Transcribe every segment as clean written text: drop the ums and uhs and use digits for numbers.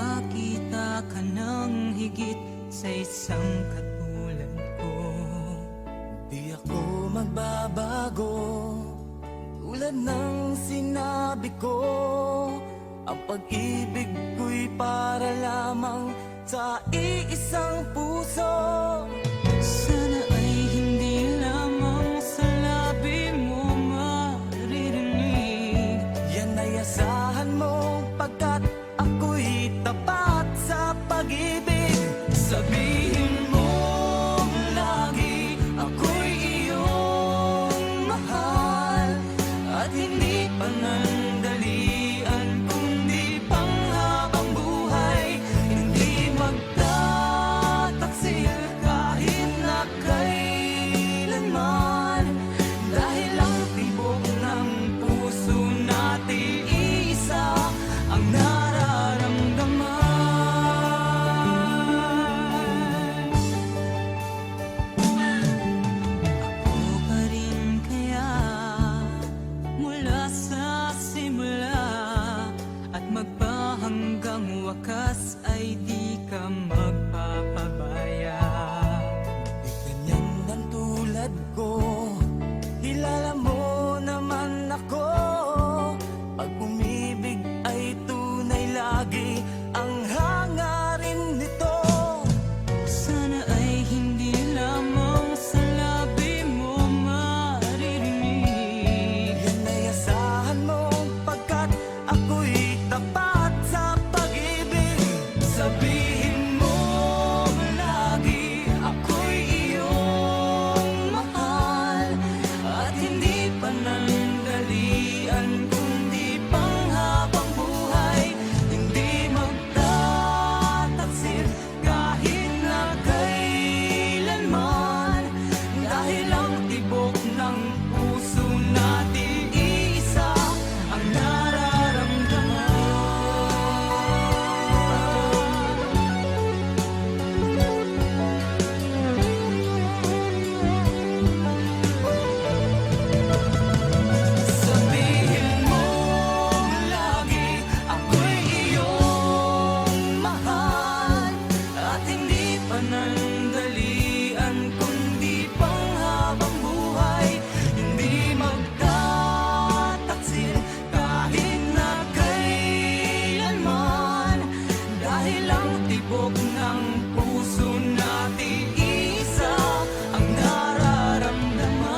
makakita ka ng higit sa isang katulad ko. Di ako magbabago, tulad ng sinabi ko. Ang pag-ibig ko'y para lamang sa iisang puso. Sana ay hindi lamang sa labi mo maririnig. Yan ay asahan mo, pagkat ako'y tapat sa pag-ibig. Sabihin mo lagi, ako'y iyong mahal, at hindi panandalian kundi panghabang buhay. Hindi magtataksil kahit na kailanman, dahil ang tibok ng puso natin isa ang nararamdaman. Ako pa rin kaya mula sa simula, at magpahanggang wakas ay di ka magpapabaya. Di ganyan ang tulad ko, kilala mo naman ako. Pag umibig ay tunay, lagi ang hangarin nito. Sana ay hindi lamang sa labi mo maririnig. Yan ay asahan mo, pagkat ako'y tapat sa pag-ibig. Sabihin mo lagi, ako'y iyong mahal, at hindi panandalian kundi panghabang buhay. Hindi magtataksil kahit na kailanman, dahil ang tibok ng puso natin isa ang nararamdaman. Sabihin mo lagi, ako'y iyong mahal, at hindi panandalian kundi panghabang buhay. Hindi magtataksil kahit na kailanman, dahil ang tibok ng puso natin isa ang nararamdaman.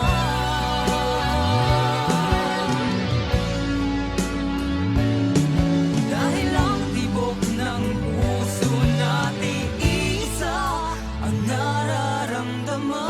Dahil ang tibok ng puso natin isa ang nararamdaman.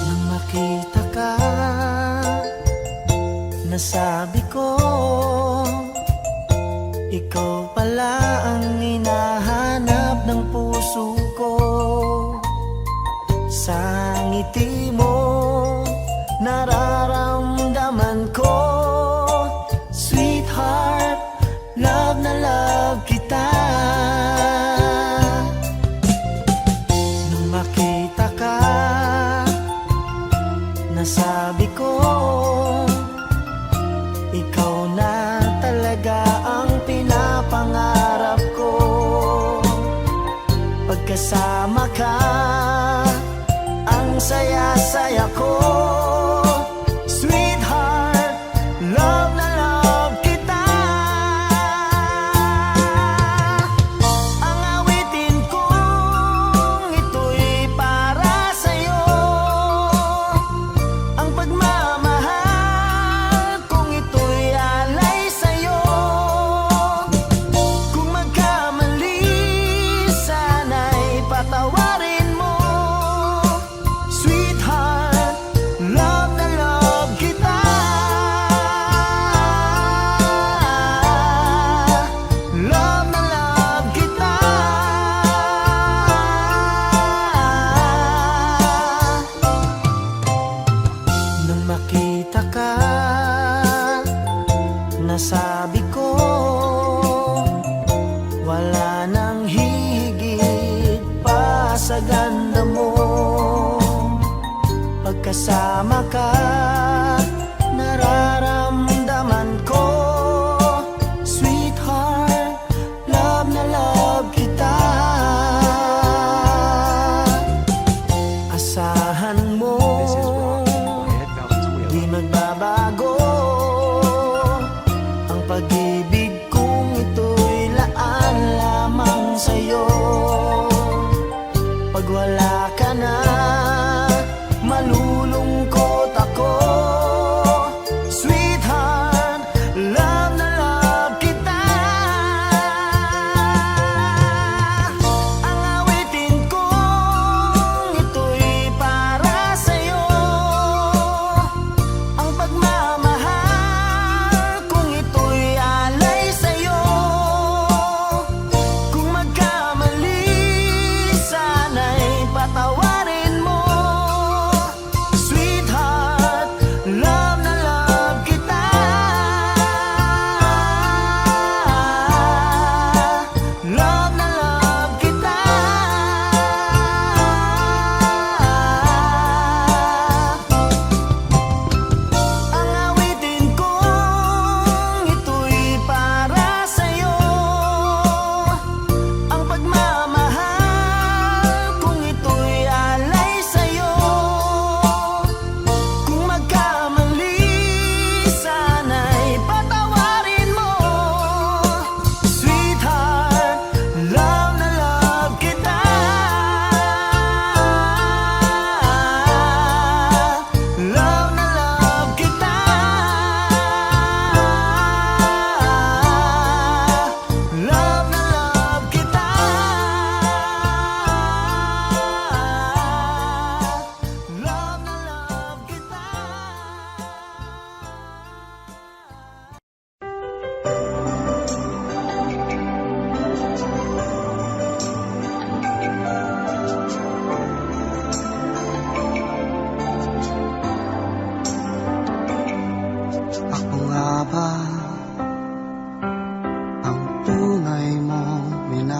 Nang makita ka, nasabi ko, ikaw pala ang hinahanap ng puso ko. Sa ngiti mo, nararamdaman ko, sweetheart, love na love kita. Nung makita ka, nasabi ko, ikaw na talaga ang pinapangarap ko. Pagkasama ka, ang saya-saya ko. Sweetheart, love na love kita. Ang awitin kong ito'y para sa'yo, ang pagmamahal kong ito'y alay sa'yo. Kung magkamali, sana'y patawarin mo. Sweetheart,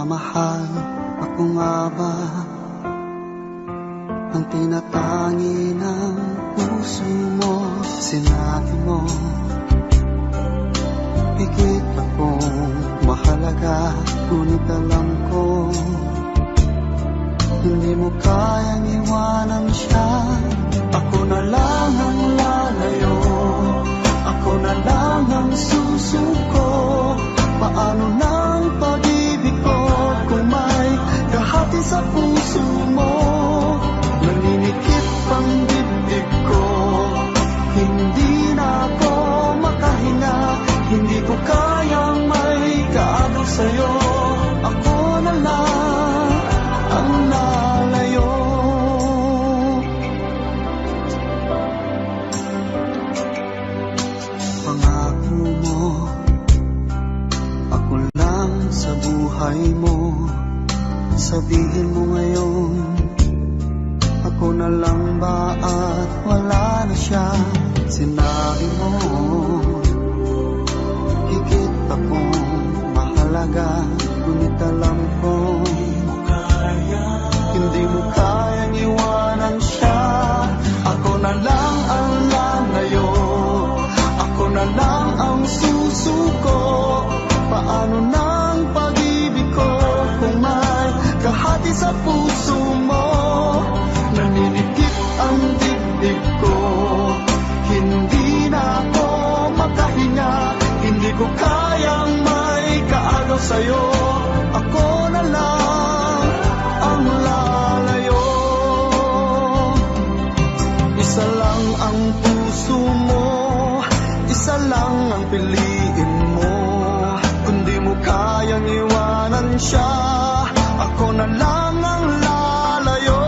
pagmamahal. Ako nga ba ang tinatangi ng puso mo? Sinabi mo higit akong mahalaga, ngunit alam ko hindi mo kayang iwanan siya. Ako na lang ang lalayo, ako na lang ang susuko. Paano ng pag-ibig ko kung may kahati sa puso mo? Naninikip ang dibdib ko, hindi na ako makahinga. Hindi ko kayang may kaagaw sa'yo. Ako na lang ang lalayo. Pangako mo, ako lang sa buhay mo. Sabihin mo ngayon, ako na lang ba at wala na siya? Sinabi mo higit akong mahalaga, ngunit alam ko hindi mo kayang iwanan siya. Ako na lang ang lalayo, ako na lang ang susuko. Paano ng pag-ibig ko kung may kahati sa puso mo? Naninikip ang dibdib ko, hindi na ako makahinga. Hindi ko kayang may kaagaw sa'yo. Ako na lang ang lalayo. Isa lang ang puso mo, isa lang ang piliin mo. Kung di mo kayang iwanan siya, ako na lang ang lalayo.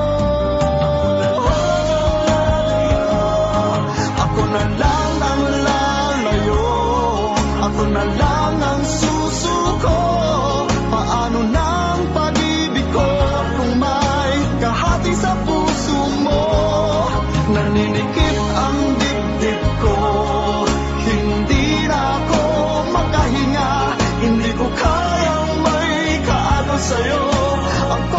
Ako na lang ang lalayo, ako na lang ang susuko. Paano ng pag-ibig ko kung may kahati sa puso mo? Naninikip ang dibdib ko, hindi na ako makahinga. Hindi ko kayang may kaagaw sa'yo. Ako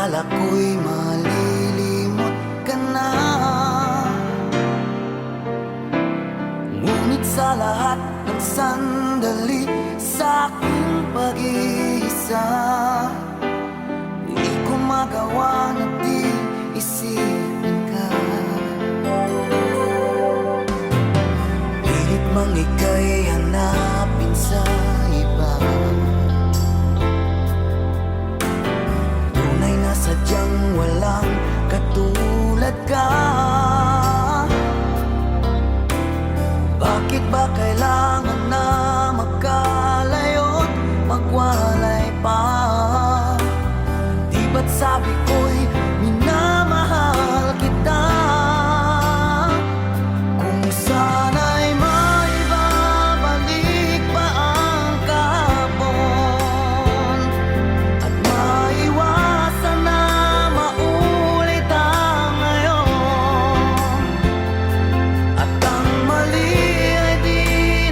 Akala ko'y malilimot ka na, ngunit sa lahat ng sandali sa aking pag-iisa, di ko magawa na di isipin ka. Pilit mang ika'y hanapin sa iba, tunay na sadyang walang katulad ka. Bakit ba kailangan na magkalayo't magwalay pa? Di ba't sabi ko'y minamahal kita? Kung sana'y maibabalik pa ang kahapon, at maiwasan na maulit ang ngayon, at ang mali ay di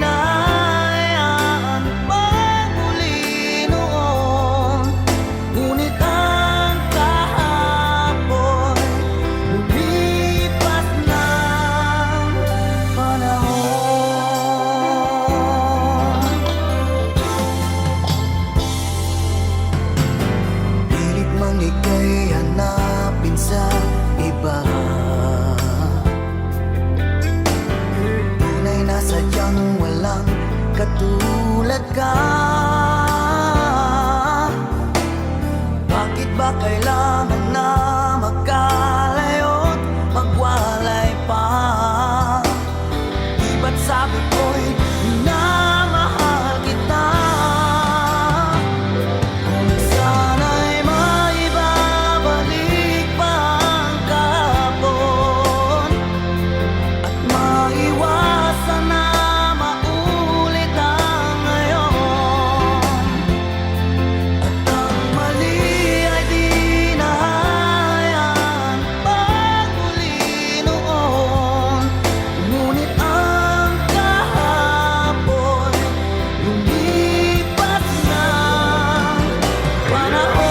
na hayaan magmuli noon. Ngunit ang kahapon lumipas ng panahon. Pilit mang ika'y hanapin sa iba, tunay na sadyang walang katulad ka. Bakit ba kailangan na magkalayo't magwalay pa? Di ba't sabi ko'y minamahal kita? Kung sana'y maibabalik pa ang kahapon, at maiwasan na maulit ang ngayon, at ang mali ay di na hayaan magmuli noon. Ngunit ang kahapon lumipas ng panahon.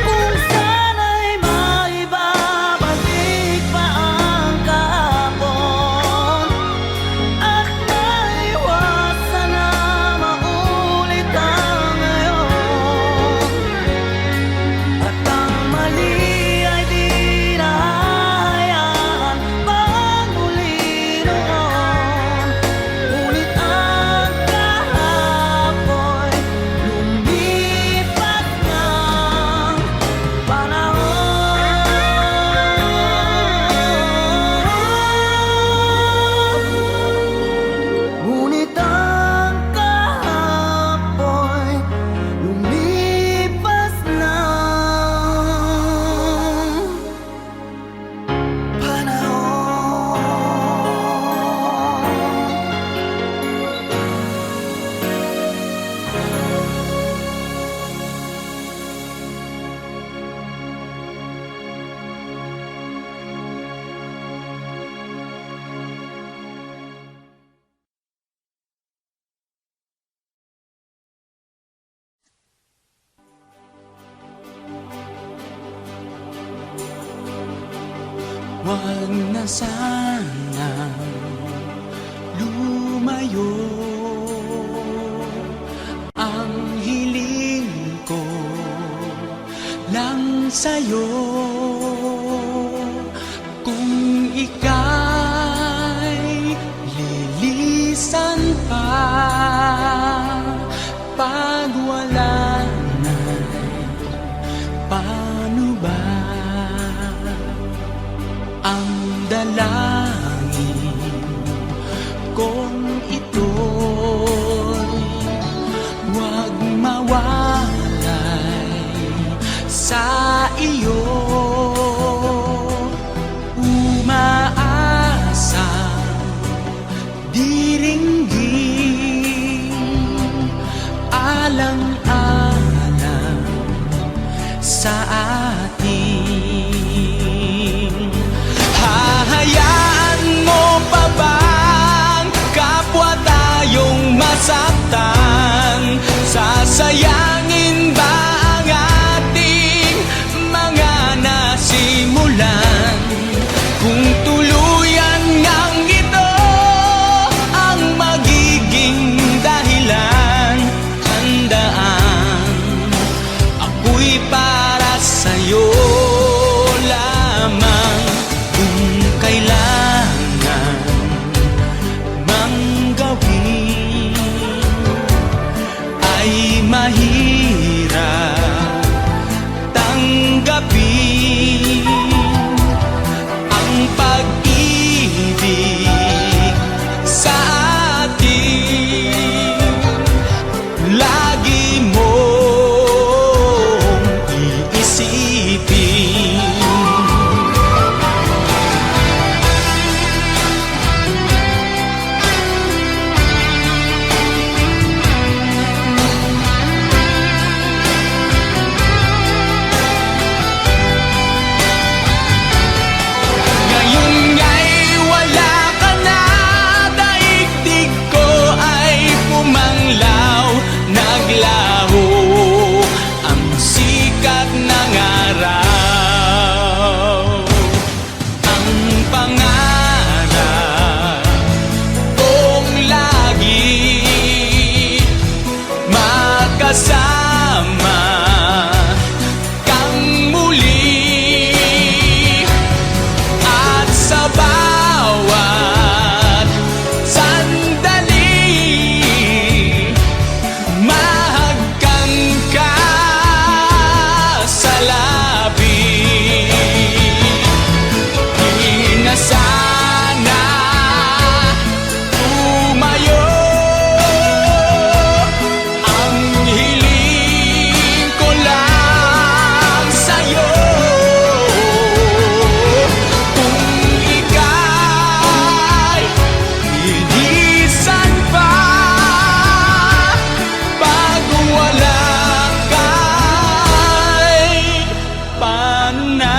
Kung sana'y maibabalik pa ang kahapon, at maiwasan na maulit ang ngayon, at ang mali ay di na hayaan magmuli noon. Ngunit ang kahapon lumipas ng panahon. Ngunit ang kahapon lumipas ng panahon. Huwag na sanang lumayo, ang hiling ko lang sa'yo. Kung ika'y lilisan pa, pag wala na, paano ba? Ang dalangin kong ito'y huwag mawalay sa iyo. sa'yo lamang kung kailangan mang gawin ay mahirap tanggapin ang pag-ibig sa atin. Lagi mong iisipin ngayon nga'y wala ka na, daigdig ko ay pumanglaw, naglaho ang sikat ng araw. Ang pangarap kong lagi makasama kang muli, at sa bawat sandali mahagkan ka sa labi. Di na sana tumayo, ang hiling ko lang sa'yo. Kung ika'y linisan pa bago wala ka'y panahon.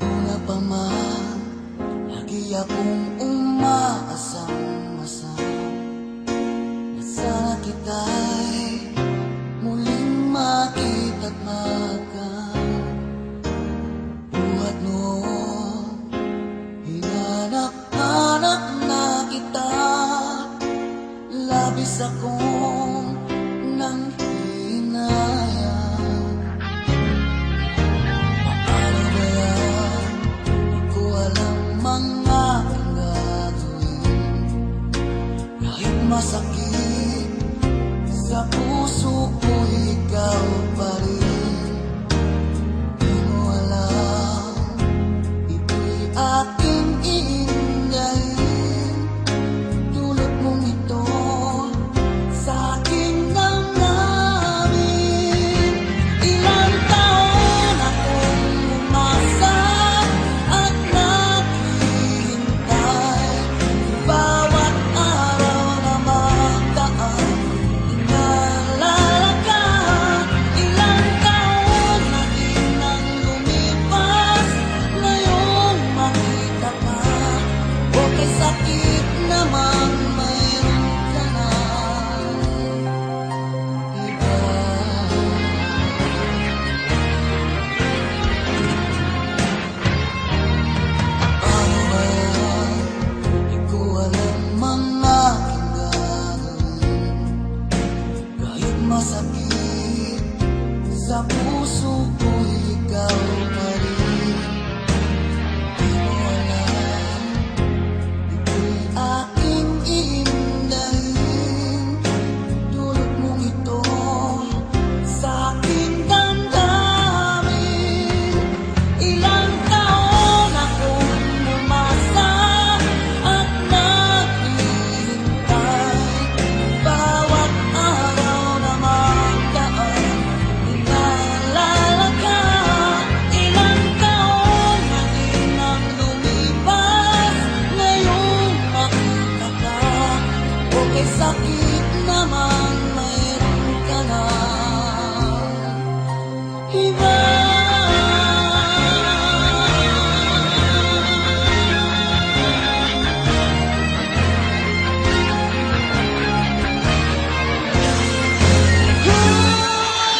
Una pa man, lagi akong umaasang-asang na sana kita'y muling makita't buhat noon, hinanap-hanap na kita, labis akong nang hinayang. Paano ba yan? Di ko alam mga gagawin, kahit masakit sa puso ko, ikaw pa rin. Di mo alam, ito'y aking iingayin, dulot mong ito sa aking damdamin. Ilang taon akong umasa at naghihintay, bawat araw na magdaan inaalala ka. Ilang sakit naman mayroon ka na iba.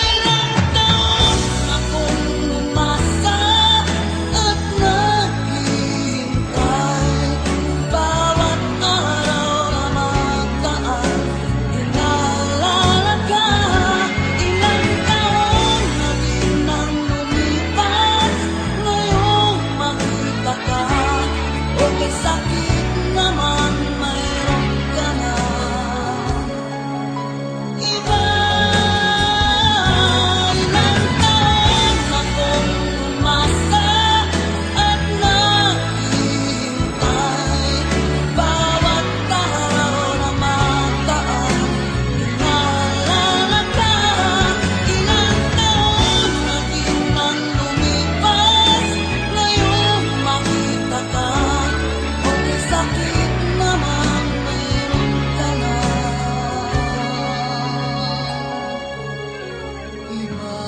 Ilang taon akong umasa at naghihintay. Bawat araw na magdaan, inaalala ka. Ilang taon na din nang lumipas, ngayong makita ka. Okay, sakit naman mayroon ka na iba. Ilang taon akong umasa at naghihintay. Bawat araw na magdaan, inaalala ka. Ilang taon na din nang lumipas, ngayong makita ka. Okay, sakit naman mayroon ka na iba.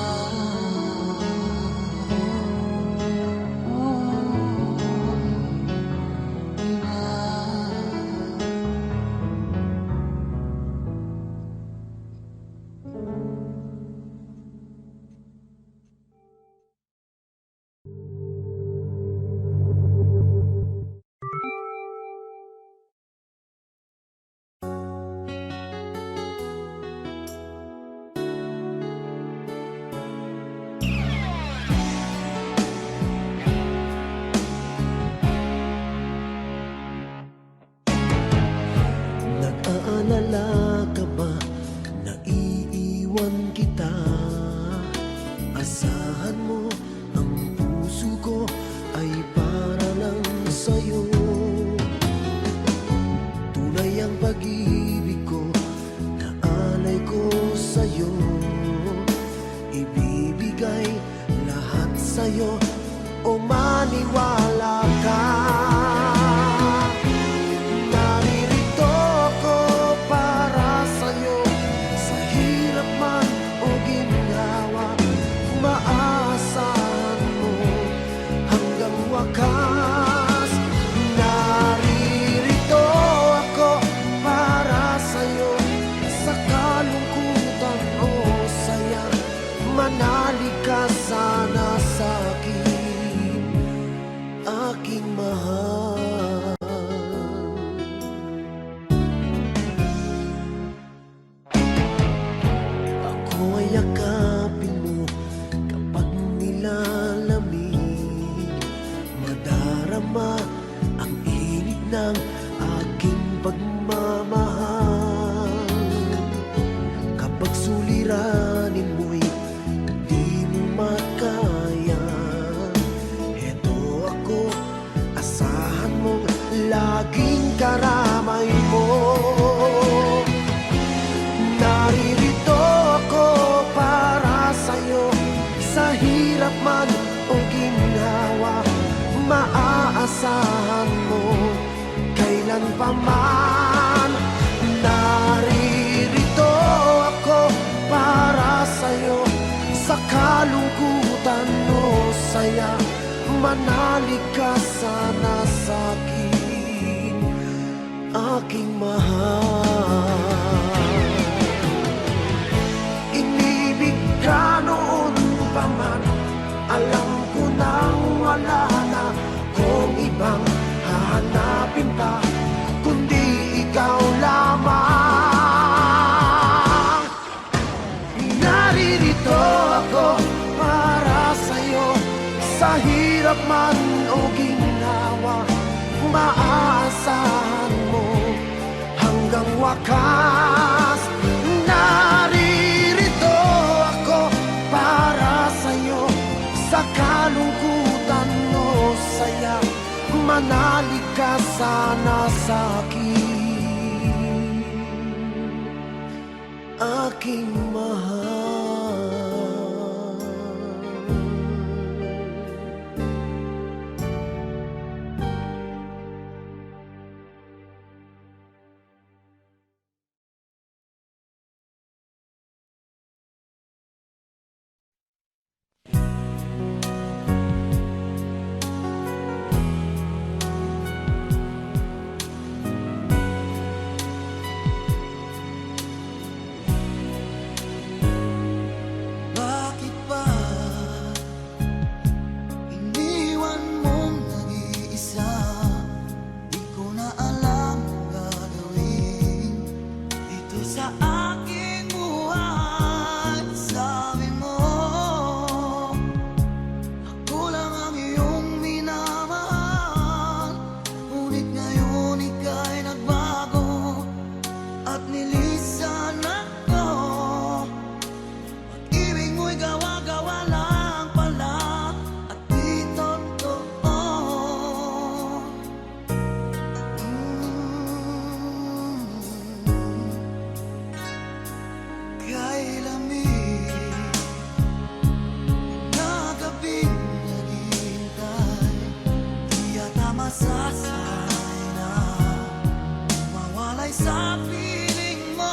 Nag-aalala ka ba na iiwan kita? Asahan mo, ang puso ko ay para lang sa'yo. Tunay ang pag-ibig ko na alay ko sa'yo. Ibibigay lahat sa'yo o maniwala ka. Naririto ako para sa'yo, sa hirap man o ginhawa. Maaasahan mo hanggang wakas. Naririto ako para sa'yo, sa kalungkutan o saya. Manalig ka sana sa'kin, aking mahal. Ako ay yakapin mo kapag nilalamig. Madarama ang init ng aking pagmamahal. Kapag suliranin mo'y di mo makaya, eto ako, asahan mong laging karamay mo. Naririto ako para sa'yo, sa hirap man o ginhawa. Maaasahan mo kailan pa man. Naririto ako para sa'yo, sa kalungkutan o saya. Manalig ka sana sa'kin, aking mahal. Inibig ka noon pa man, alam ko nang wala na kung ibang hahanapin pa, kundi ikaw lamang. Naririto ako para sa'yo, sa hirap man o ginhawa. Maaasahan mo hanggang wakas. Naririto ako para sa'yo, sa kalungkutan o saya. Manalig ka sana sa'kin, aking mahal. sa aking buhay. Sabi mo, ako lang ang iyong minamahal. Ngunit ngayon ika'y nagbago at nilisan ako. Pag-ibig mo'y gawa-gawa lang pala at di totoo. Kay lamig na gabing naghihintay, di yata masasanay na mawalay sa piling mo.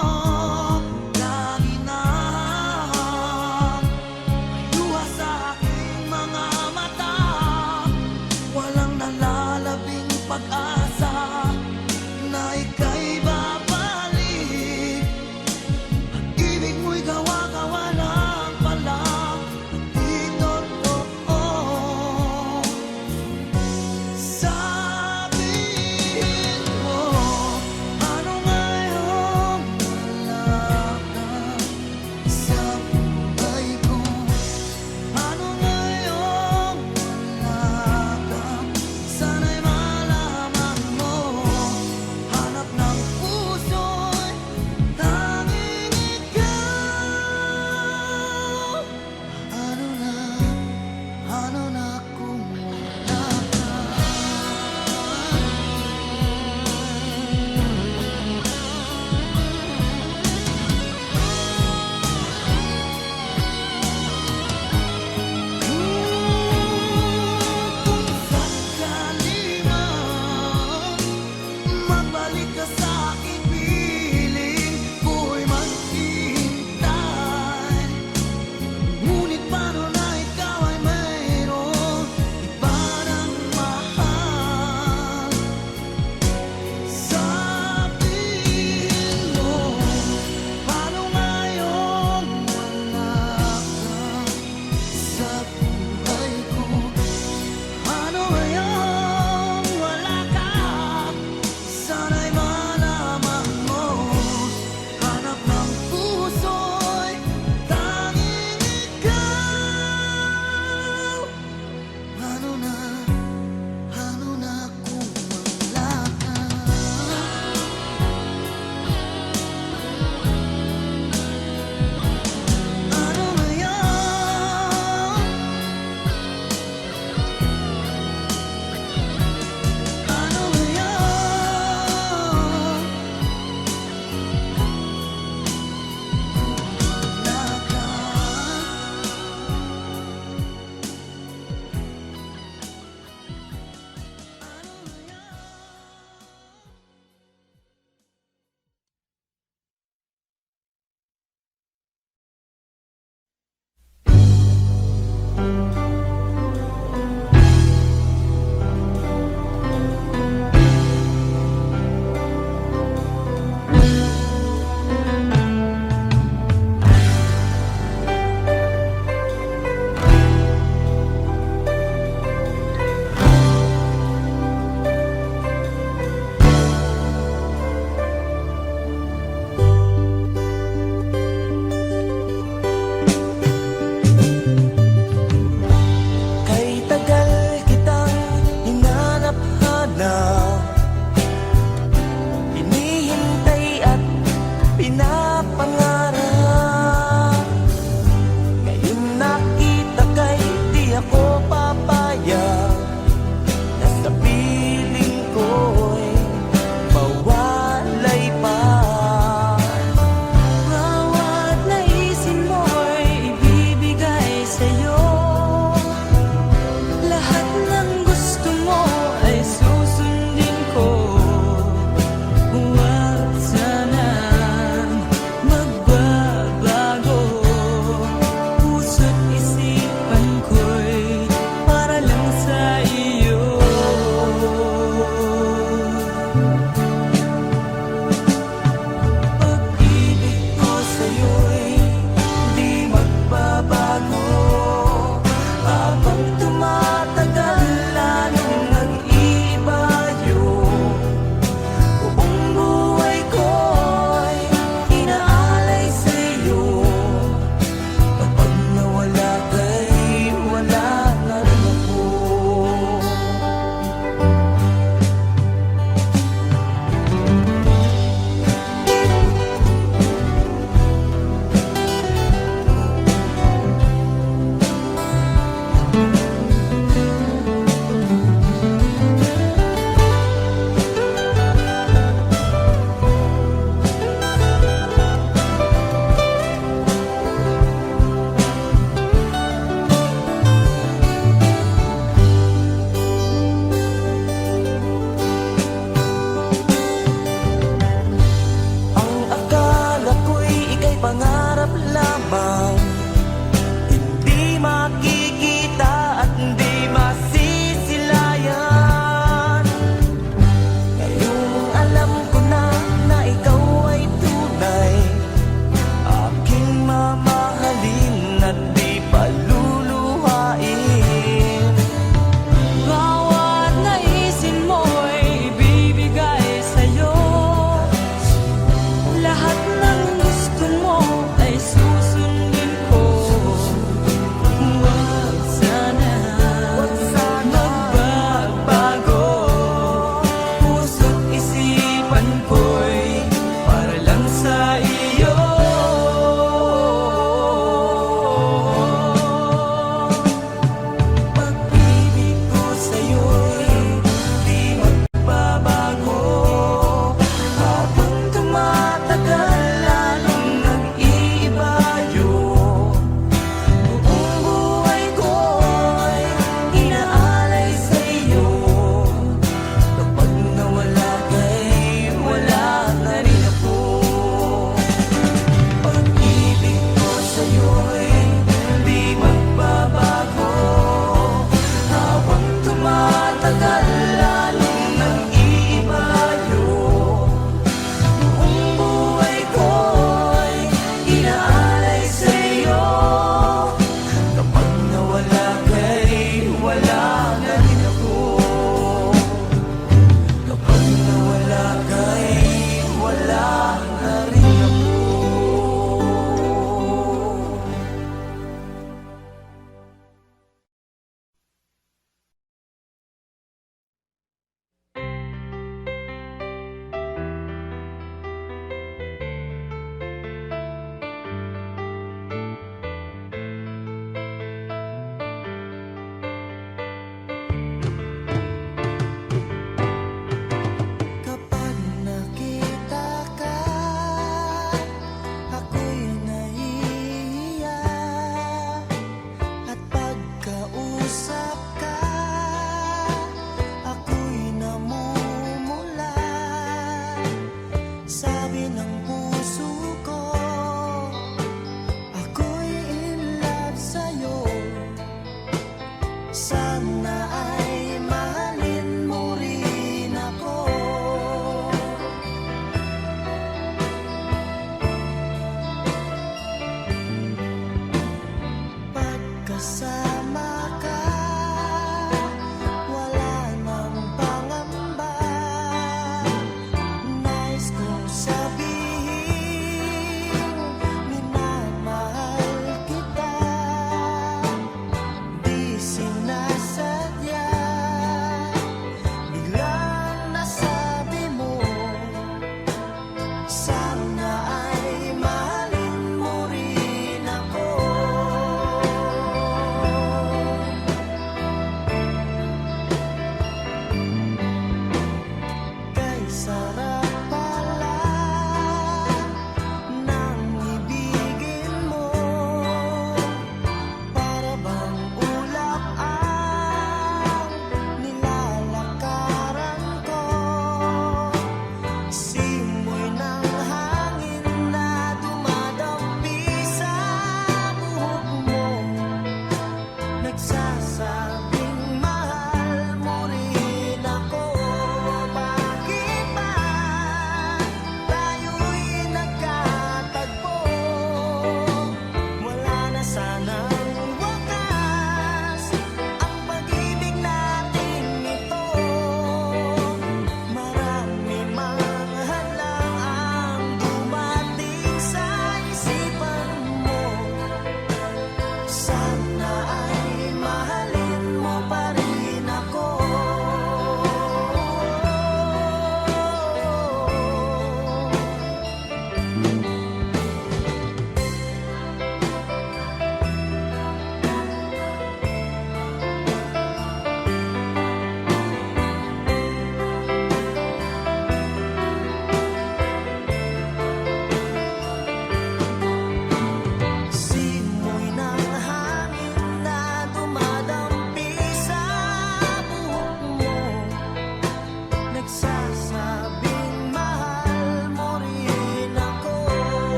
iyo. Pag-ibig ko sa'yo'y di magbabago. Habang tumatagal lalong nag-iiba yun. Buong buhay ko'y inaalay sa'yo. Kapag nawala ka'y wala na rin ako.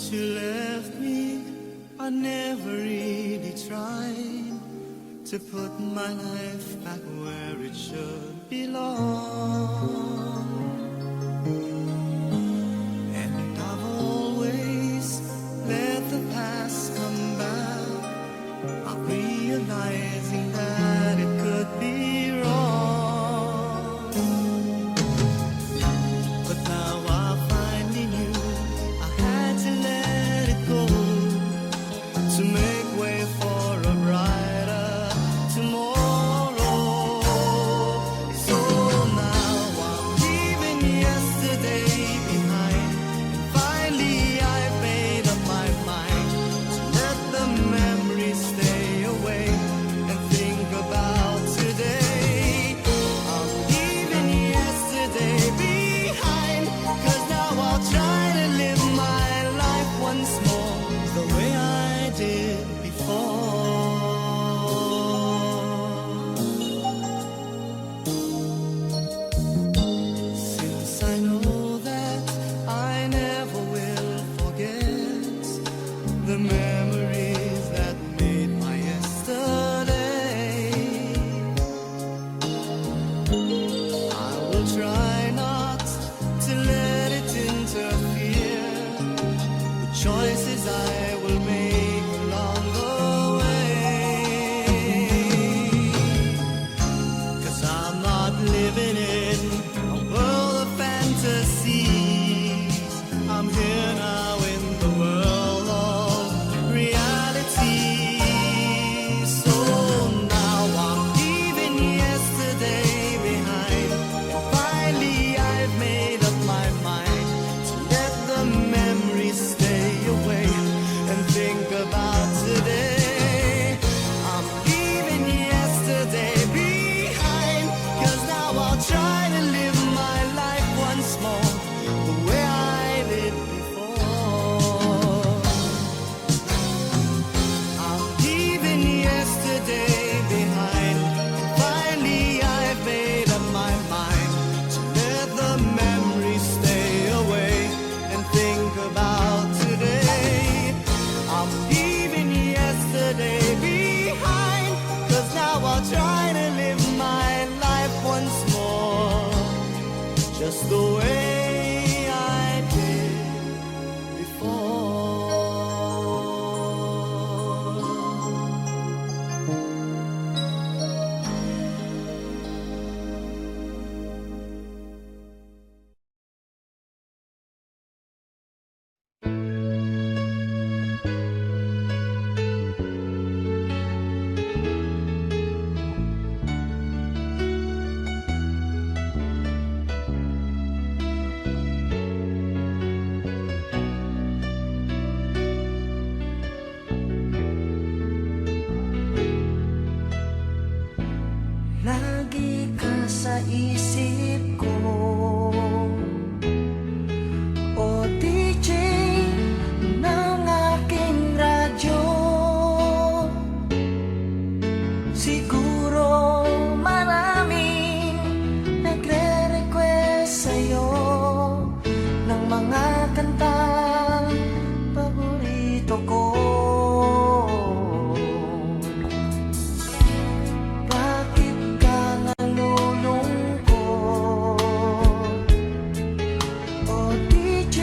Since you left me, I never really tried to put my life back where it should belong. And I've always let the past come back, not realizing that it could be wrong. But now I finally knew I had to let it go to make way for a brighter tomorrow. So now I'm leaving yesterday behind, and finally I've made up my mind to let the memories stay away and think about today. I'm leaving yesterday behind, 'cause now I'll try to live my life once more the way I did before. Since I know that I never will forget the memories that made my yesterday, I will try not to let it interfere with choices I will make along the way. 'Cause I'm not living in a world of fantasies. I'm here now in the world of reality. So now I'm leaving yesterday behind, and finally I've made up my mind to let the memories stay away and think about today. I'm leaving yesterday behind, 'cause now I'll try to live my life once more the way I did before. I'm leaving yesterday behind, and finally I've made up my mind to let the memories stay away and think about today. I'm leaving yesterday behind, 'cause now I'll try to live my life once more just the way I did before. Lagi ka sa isip ko, o DJ ng aking radyo. Siguro maraming nagre-request sa'yo ng mga kantang paborito ko. Bakit ka nalulungkot, o DJ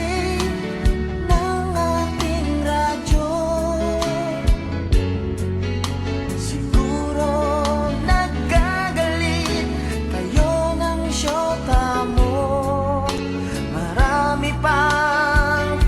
ng aking radyo? Siguro nagagalit kayo ng syota mo. Marami pang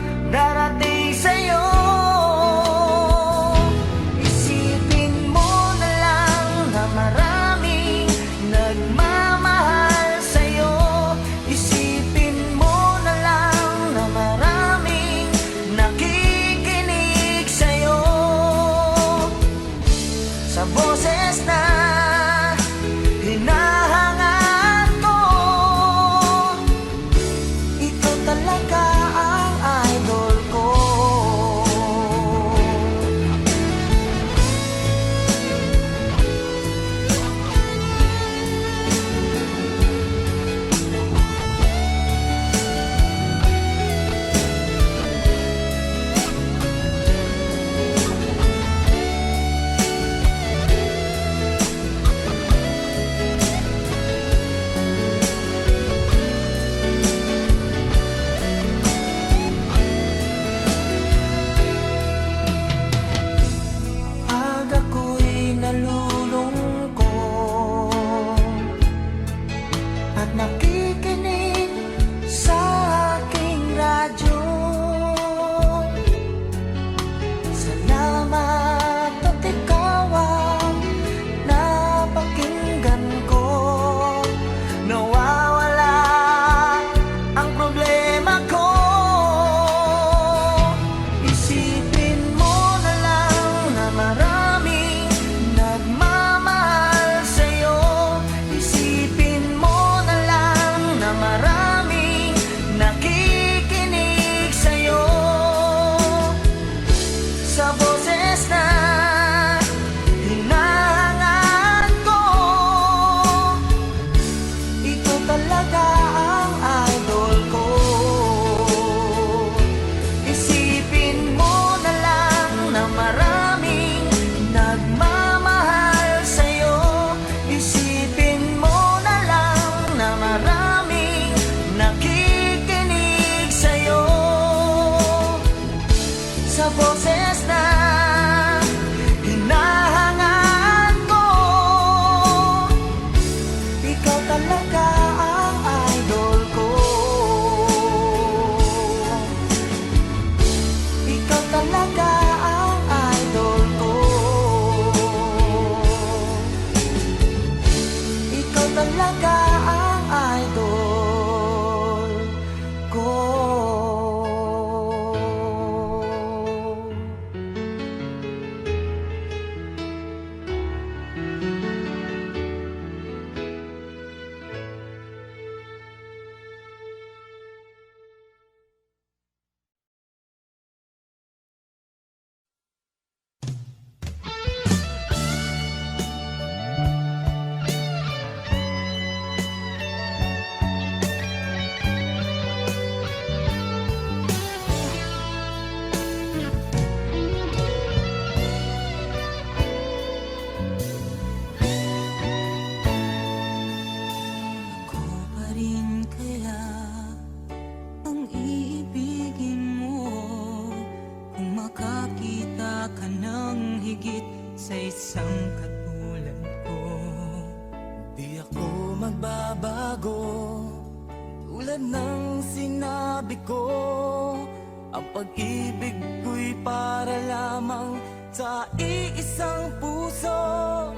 Ang pag-ibig ko'y para lamang sa iisang puso.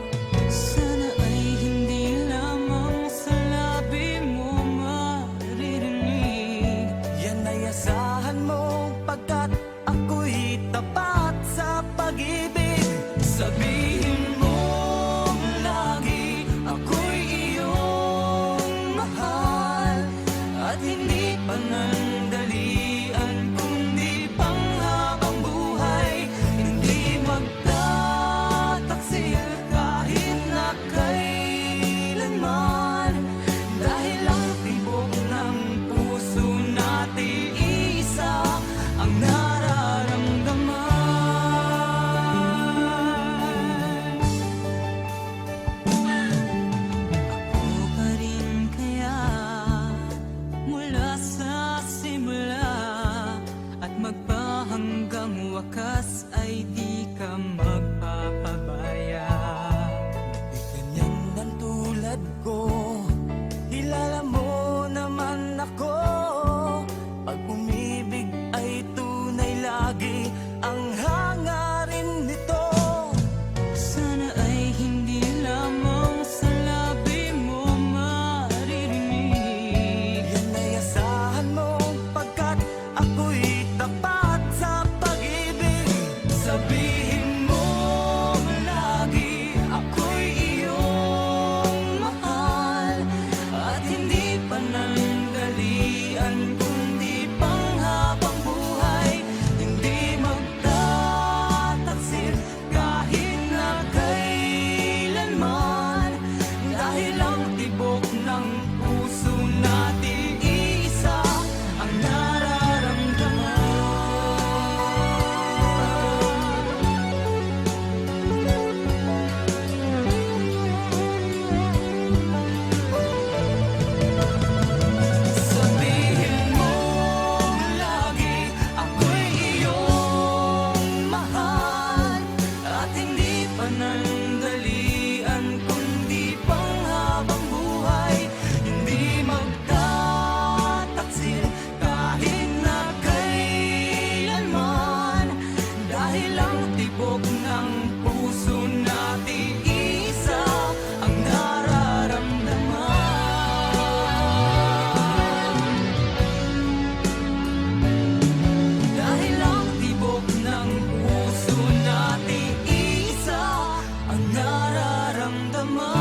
Sana ay hindi lamang sa labi mo maririnig. Yan ay asahan mo pagkat ako'y tapat sa pag-ibig. Sabihin mo lagi ako'y iyong mahal, at hindi panandalian kundi panghabang buhay. Hindi magtataksil kahit na kailanman, dahil ang tibok ng puso natin isa ang nararamdaman. Ako pa rin kaya mula sa simula, at magpahanggang wakas ay di ka magpapabaya. Di ganyan ang tulad ko, kilala mo naman ako. Pag umibig ay tunay lagi ang hangarin nito. Sana ay hindi lamang sa labi mo maririnig. Yan ay asahan mo pagkat ako'y tapat sa pag-ibig. Sabihin mo lagi ako'y iyong mahal, at hindi panandalian kundi panghabang buhay. Hindi magtataksil kahit na kailanman, dahil ang tibok ng puso natin isa ang nararamdaman. Sabihin mo lagi ako'y iyong mahal, at hindi panandalian kundi panghabang buhay. Hindi magtataksil kahit na kailanman, dahil ang tibok ng puso natin isa ang nararamdaman. Dahil ang tibok ng puso natin isa ang nararamdaman.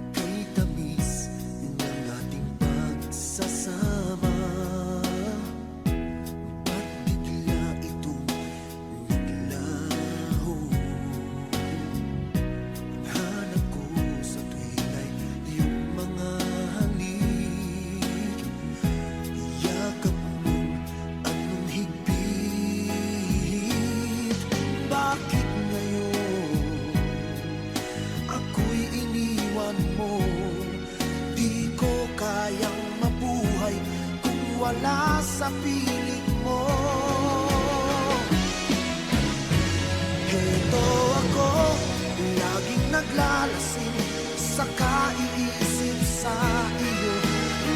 Kay tamis ng ating pagsasama, ba't bigla itong naglaho? Hanap ko sa tuwing iyong mga halik, yakap mong anong higpit. Bakit ngayon ako'y iniwan mo? Di ko kayang mabuhay kung wala sa piling mo. Heto ako, laging naglalasing sa kaiisip sa iyo,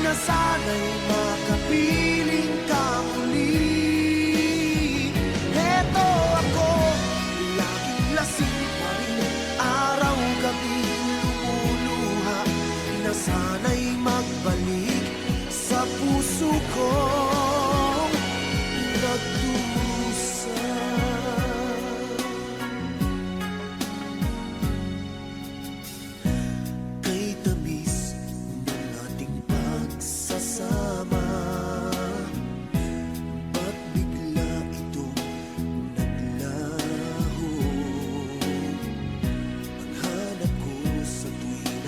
na sana'y makapiling ka muli. Heto ako, laging lasing pa rin, araw-gabi lumuluha, na sana'y magbalik sa puso kong nagdusa. Kay tamis ng ating pagsasama, ba't bigla itong naglaho? Ang hanap ko sa tuwing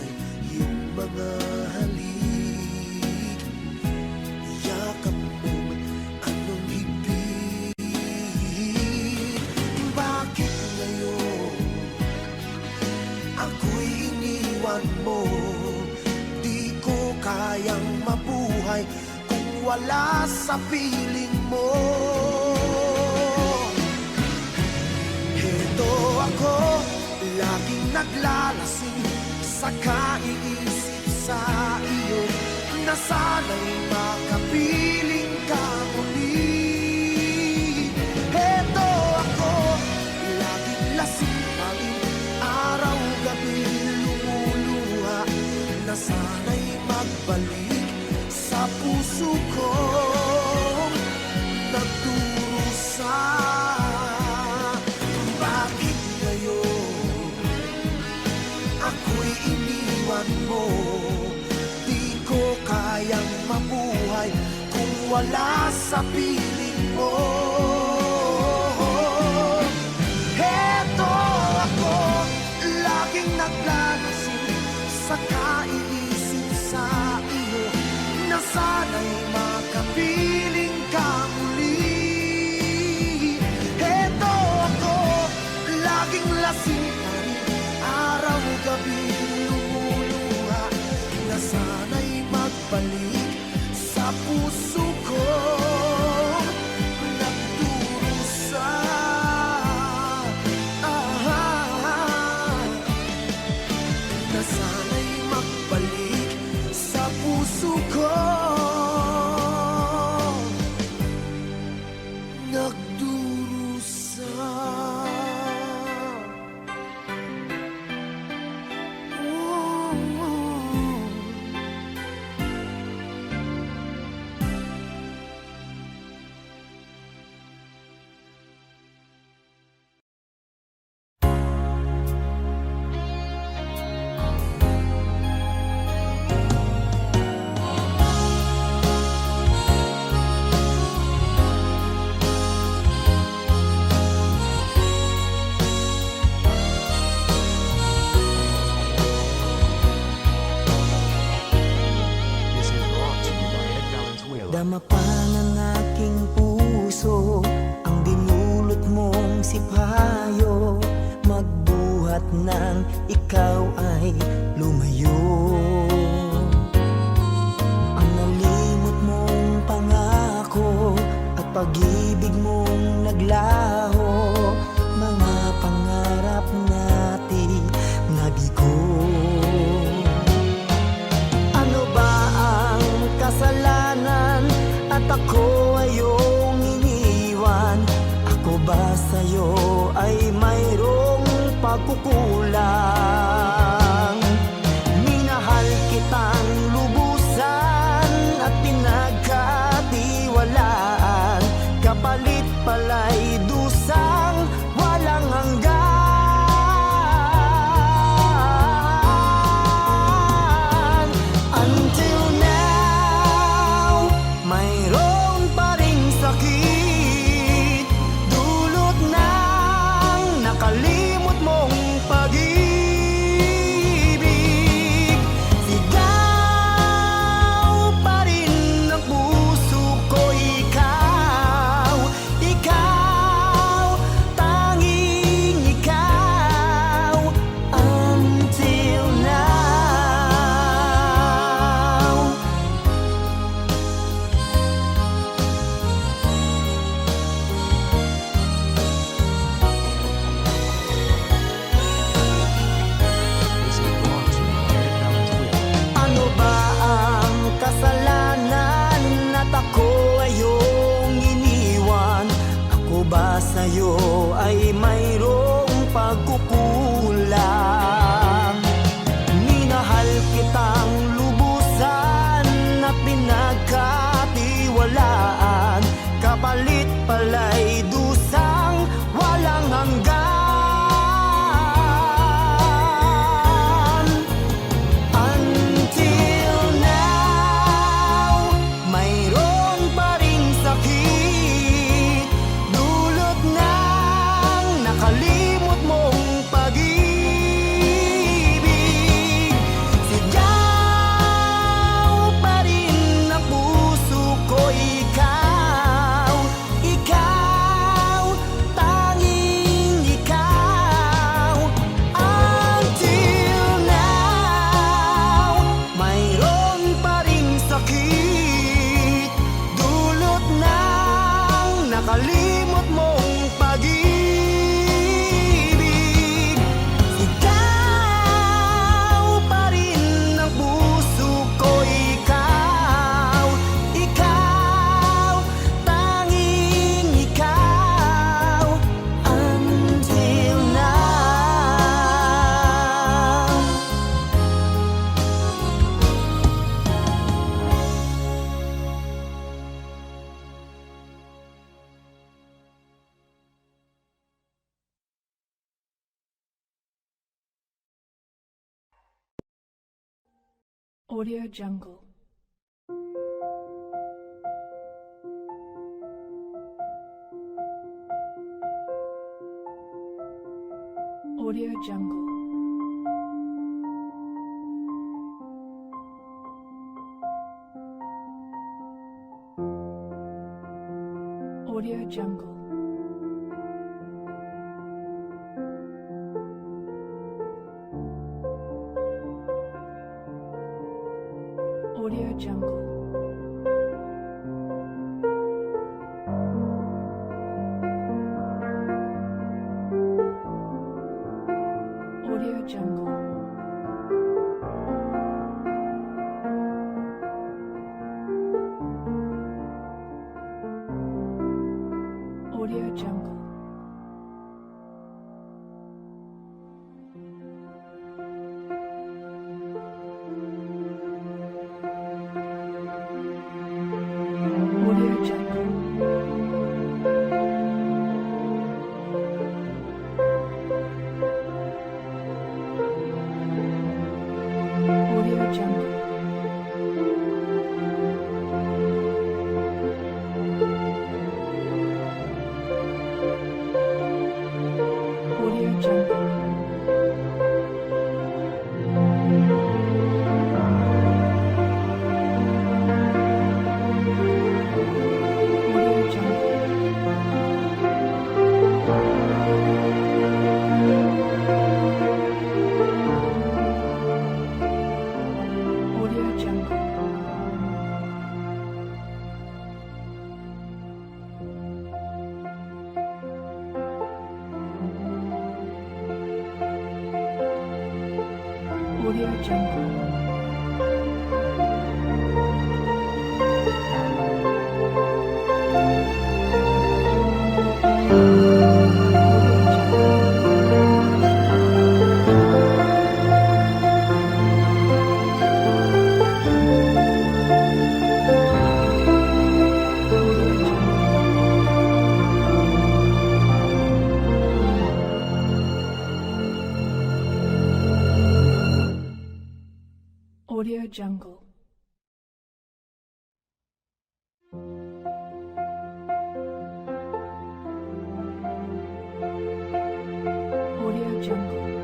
iniwan mo. Di ko kayang mabuhay kung wala sa piling mo. Heto ako, laging naglalasing sa kaiisip sa iyo, na sana'y makapiling ka muli. Heto ako, laging lasing pa rin, araw-gabi lumuluha, na sana'y magbalik sa puso ko, nagdurusa. Bakit ngayon ako'y iniwan mo? Di ko kayang mabuhay kung wala sa piling mo. Heto ako, laging naglalasing sa kaiisip sa iyo, na sana'y makapiling ka muli. Heto ako, laging lasing pa rin, araw-gabi lumuluha, na sana'y magbalik sa puso ko, nagdurusa. Na sana'y magbalik sa puso ko, nagdurusa. Dama pa ng aking puso ang dinulot mong sipayo, magbuhat ng ikaw ay lumayo. Ang nalimot mong pangako at pag-ibig mong naglaho, mga pangarap natin nabigo. Ano ba ang kasalanan at ako ay iyong iniwan? Ako ba sa'yo ay mayroong pagkukulang? Minahal kitang lubusan at pinagkatiwalaan, kapalit pala'y dusang walang hanggan. Until now, mayroon pa ring sakit, dulot ng nakalimot mong pag-ibig. Audio Jungle. Audio Jungle. Audio Jungle. Audio Jungle. Audio Jungle. Audio Jungle. Audio Jungle. Audio Jungle. Audio Jungle. Audio Jungle. Audio Jungle. Audio Jungle. Audio Jungle. Audio Jungle.